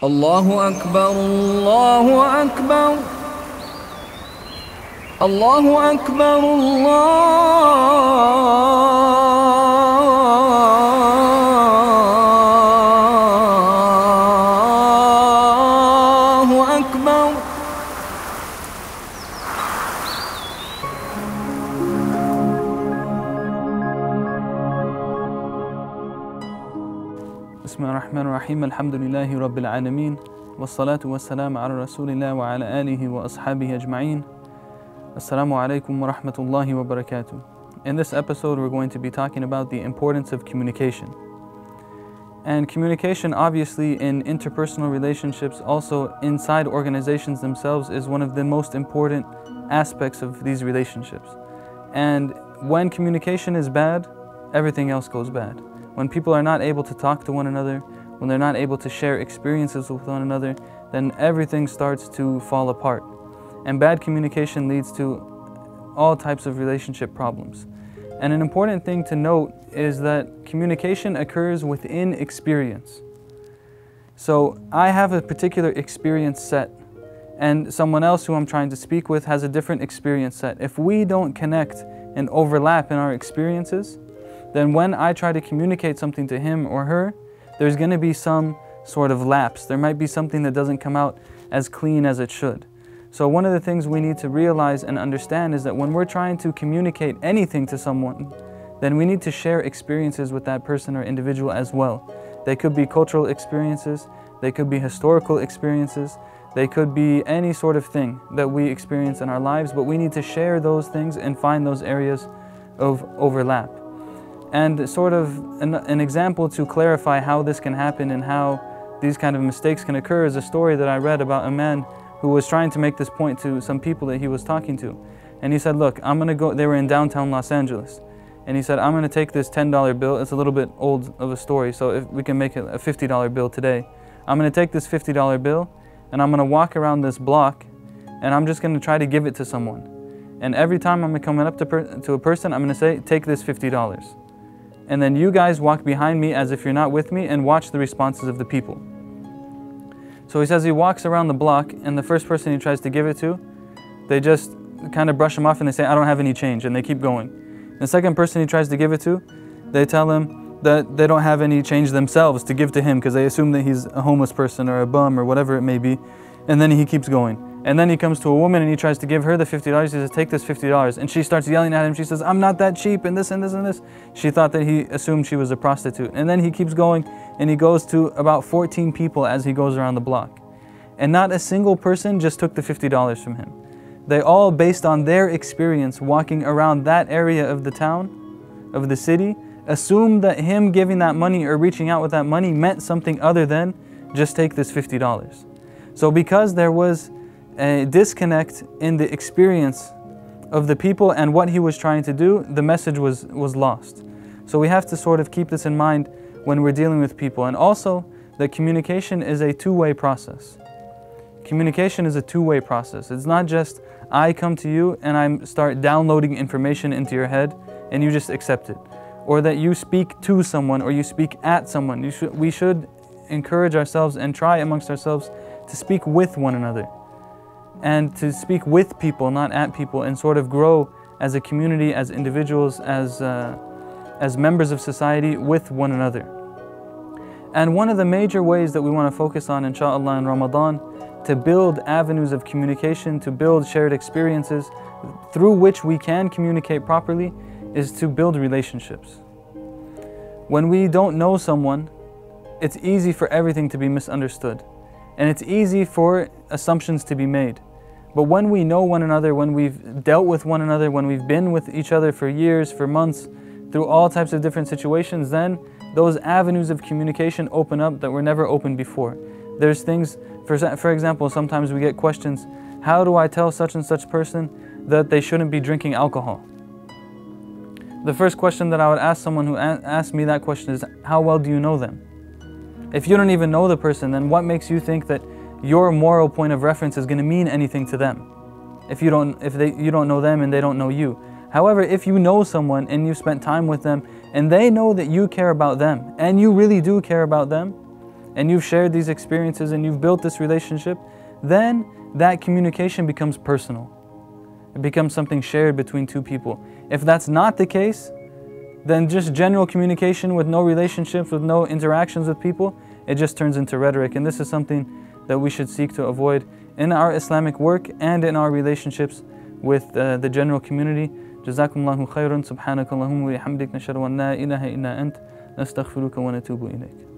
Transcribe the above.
الله أكبر الله أكبر الله أكبر الله أكبر. بسم الله الرحمن الرحيم. الحمد لله رب العالمين والصلاة والسلام على رسول الله وعلى آله وأصحابه أجمعين. Assalamu alaikum wa rahmatullahi wa barakatuh. In this episode, we're going to be talking about the importance of communication. And communication, obviously, in interpersonal relationships, also inside organizations themselves, is one of the most important aspects of these relationships. And when communication is bad, everything else goes bad. When people are not able to talk to one another, when they're not able to share experiences with one another, then everything starts to fall apart. And bad communication leads to all types of relationship problems. And an important thing to note is that communication occurs within experience. So I have a particular experience set, and someone else who I'm trying to speak with has a different experience set. If we don't connect and overlap in our experiences, then when I try to communicate something to him or her, there's going to be some sort of lapse. There might be something that doesn't come out as clean as it should. So one of the things we need to realize and understand is that when we're trying to communicate anything to someone, then we need to share experiences with that person or individual as well. They could be cultural experiences, they could be historical experiences, they could be any sort of thing that we experience in our lives, but we need to share those things and find those areas of overlap. And sort of an example to clarify how this can happen and how these kind of mistakes can occur is a story that I read about a man who was trying to make this point to some people that he was talking to. And he said, look, I'm gonna go, they were in downtown Los Angeles. And he said, I'm gonna take this $10 bill, it's a little bit old of a story, so if we can make it a $50 bill today. I'm gonna take this $50 bill and I'm gonna walk around this block and I'm just gonna try to give it to someone. And every time I'm coming up to a person, I'm gonna say, take this $50. And then you guys walk behind me as if you're not with me and watch the responses of the people. So he says he walks around the block and the first person he tries to give it to, they just kind of brush him off and they say, I don't have any change, and they keep going. The second person he tries to give it to, they tell him that they don't have any change themselves to give to him because they assume that he's a homeless person or a bum or whatever it may be, and then he keeps going. And then he comes to a woman and he tries to give her the $50, he says, take this $50. And she starts yelling at him, she says, I'm not that cheap, and this and this and this. She thought that he assumed she was a prostitute. And then he keeps going and he goes to about 14 people as he goes around the block. And not a single person just took the $50 from him. They all, based on their experience walking around that area of the town, of the city, assumed that him giving that money or reaching out with that money meant something other than just take this $50. So because there was a disconnect in the experience of the people and what he was trying to do, the message was lost. So we have to sort of keep this in mind when we're dealing with people. And also that communication is a two-way process. Communication is a two-way process. It's not just I come to you and I start downloading information into your head and you just accept it. Or that you speak to someone or you speak at someone. We should encourage ourselves and try amongst ourselves to speak with one another. And to speak with people, not at people, and sort of grow as a community, as individuals, as members of society with one another. And one of the major ways that we want to focus on, inshallah, in Ramadan, to build avenues of communication, to build shared experiences through which we can communicate properly, is to build relationships. When we don't know someone, it's easy for everything to be misunderstood. And it's easy for assumptions to be made. But when we know one another, when we've dealt with one another, when we've been with each other for years, for months, through all types of different situations, then those avenues of communication open up that were never open before. There's things, for example, sometimes we get questions, how do I tell such and such person that they shouldn't be drinking alcohol? The first question that I would ask someone who asks me that question is, how well do you know them? If you don't even know the person, then what makes you think that your moral point of reference is going to mean anything to them? If you don't know them and they don't know you. However, if you know someone and you've spent time with them and they know that you care about them and you really do care about them, and you've shared these experiences and you've built this relationship, then that communication becomes personal. It becomes something shared between two people. If that's not the case, then just general communication with no relationships, with no interactions with people, it just turns into rhetoric. And this is something that we should seek to avoid in our Islamic work and in our relationships with the general community. Jazakumullahu khairan. Subhanakallahumma wa bihamdik. Nashhadu an la ilaha illa ant. Nastaghfiruka wa natubu ilayk.